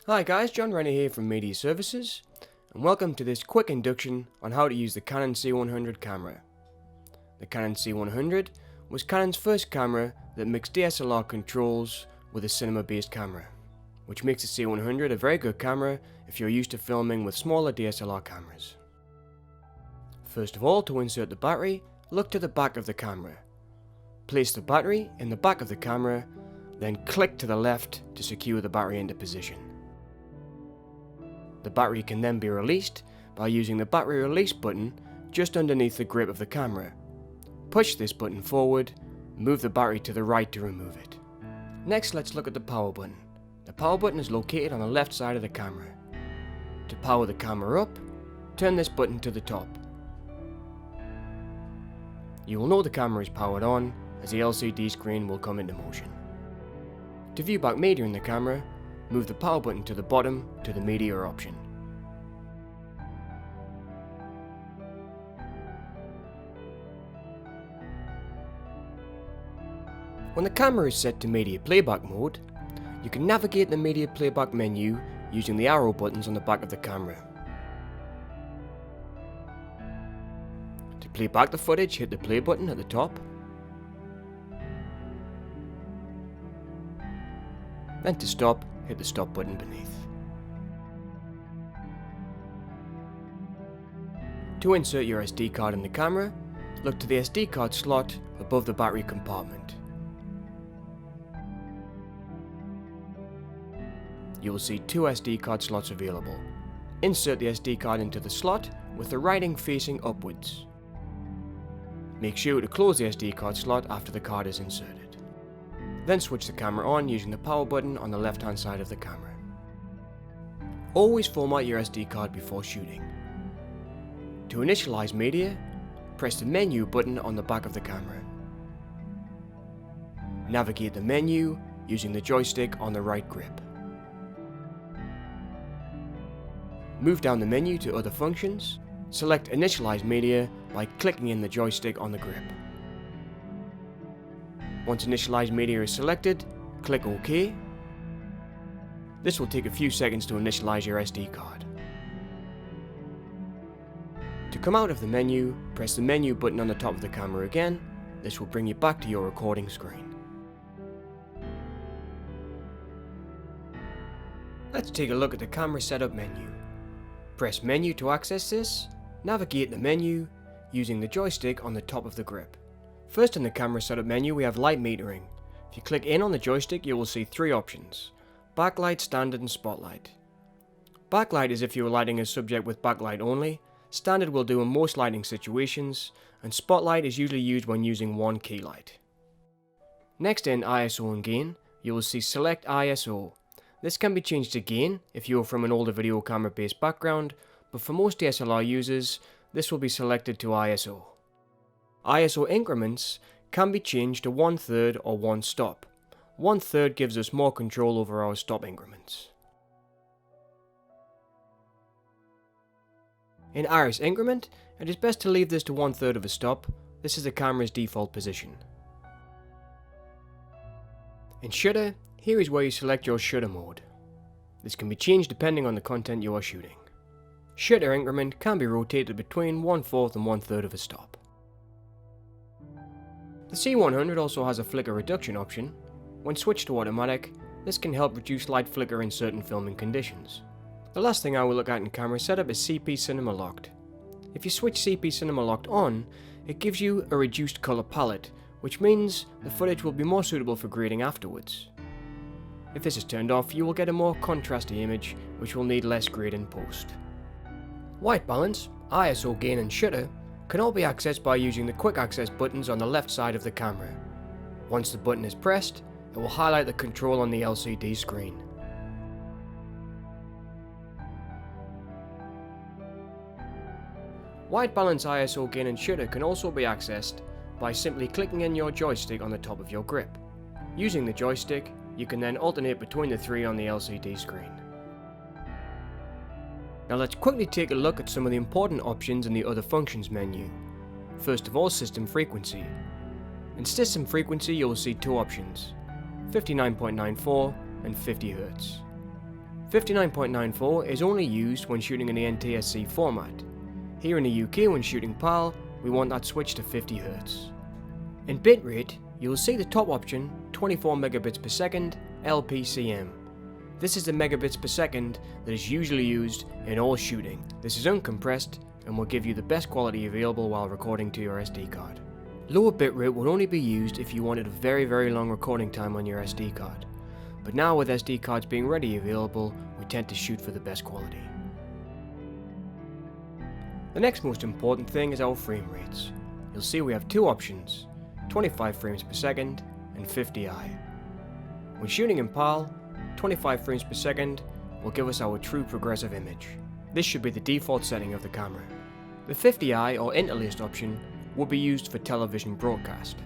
Hi guys, John Rennie here from Media Services, and welcome to this quick induction on how to use the Canon C100 camera. The Canon C100 was Canon's first camera that mixed DSLR controls with a cinema-based camera, which makes the C100 a very good camera if you're used to filming with smaller DSLR cameras. First of all, to insert the battery, look to the back of the camera. Place the battery in the back of the camera, then click to the left to secure the battery into position. The battery can then be released by using the battery release button just underneath the grip of the camera. Push this button forward, move the battery to the right to remove it. Next, let's look at the power button. The power button is located on the left side of the camera. To power the camera up, turn this button to the top. You will know the camera is powered on as the LCD screen will come into motion. To view back media in the camera, move the power button to the bottom to the media option. When the camera is set to media playback mode, you can navigate the media playback menu using the arrow buttons on the back of the camera. To play back the footage, hit the play button at the top. Then to stop, hit the stop button beneath. To insert your SD card in the camera, look to the SD card slot above the battery compartment. You will see two SD card slots available. Insert the SD card into the slot with the writing facing upwards. Make sure to close the SD card slot after the card is inserted. Then switch the camera on using the power button on the left hand side of the camera. Always format your SD card before shooting. To initialize media, press the menu button on the back of the camera. Navigate the menu using the joystick on the right grip. Move down the menu to other functions. Select initialize media by clicking in the joystick on the grip. Once initialized media is selected, click OK. This will take a few seconds to initialize your SD card. To come out of the menu, press the menu button on the top of the camera again. This will bring you back to your recording screen. Let's take a look at the camera setup menu. Press menu to access this. Navigate the menu using the joystick on the top of the grip. First in the camera setup menu we have light metering. If you click in on the joystick you will see three options: backlight, standard and spotlight. Backlight is if you are lighting a subject with backlight only, standard will do in most lighting situations, and spotlight is usually used when using one key light. Next in ISO and gain, you will see select ISO. This can be changed to gain if you are from an older video camera based background, but for most DSLR users this will be selected to ISO. ISO increments can be changed to 1/3 or 1 stop. 1/3 gives us more control over our stop increments. In iris increment, it is best to leave this to 1/3 of a stop. This is the camera's default position. In shutter, here is where you select your shutter mode. This can be changed depending on the content you are shooting. Shutter increment can be rotated between 1/4 and 1/3 of a stop. The C100 also has a flicker reduction option. When switched to automatic, this can help reduce light flicker in certain filming conditions. The last thing I will look at in camera setup is CP Cinema Locked. If you switch CP Cinema Locked on, it gives you a reduced colour palette, which means the footage will be more suitable for grading afterwards. If this is turned off, you will get a more contrasty image, which will need less grade in post. White balance, ISO gain and shutter can all be accessed by using the quick access buttons on the left side of the camera. Once the button is pressed, it will highlight the control on the LCD screen. White balance, ISO gain and shutter can also be accessed by simply clicking in your joystick on the top of your grip. Using the joystick, you can then alternate between the three on the LCD screen. Now let's quickly take a look at some of the important options in the other functions menu. First of all, system frequency. In system frequency you will see two options, 59.94 and 50 Hz. 59.94 is only used when shooting in the NTSC format. Here in the UK when shooting PAL, we want that switch to 50Hz. In bitrate, you'll see the top option 24 megabits per second LPCM. This is the megabits per second that is usually used in all shooting. This is uncompressed and will give you the best quality available while recording to your SD card. Lower bitrate will only be used if you wanted a very long recording time on your SD card. But now with SD cards being readily available, we tend to shoot for the best quality. The next most important thing is our frame rates. You'll see we have two options, 25 frames per second and 50i. When shooting in PAL, 25 frames per second will give us our true progressive image. This should be the default setting of the camera. The 50i or interlaced option will be used for television broadcast.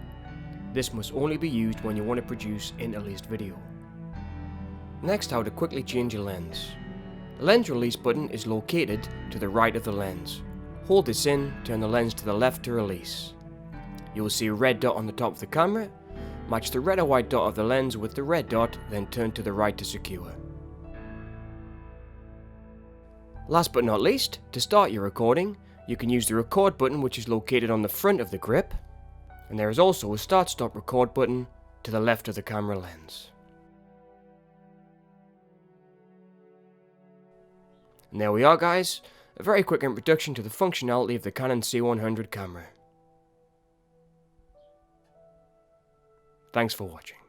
This must only be used when you want to produce interlaced video. Next, how to quickly change your lens. The lens release button is located to the right of the lens. Hold this in, turn the lens to the left to release. You will see a red dot on the top of the camera. Match the red or white dot of the lens with the red dot, then turn to the right to secure. Last but not least, to start your recording, you can use the record button which is located on the front of the grip, and there is also a start-stop record button to the left of the camera lens. And there we are guys, a very quick introduction to the functionality of the Canon C100 camera. Thanks for watching.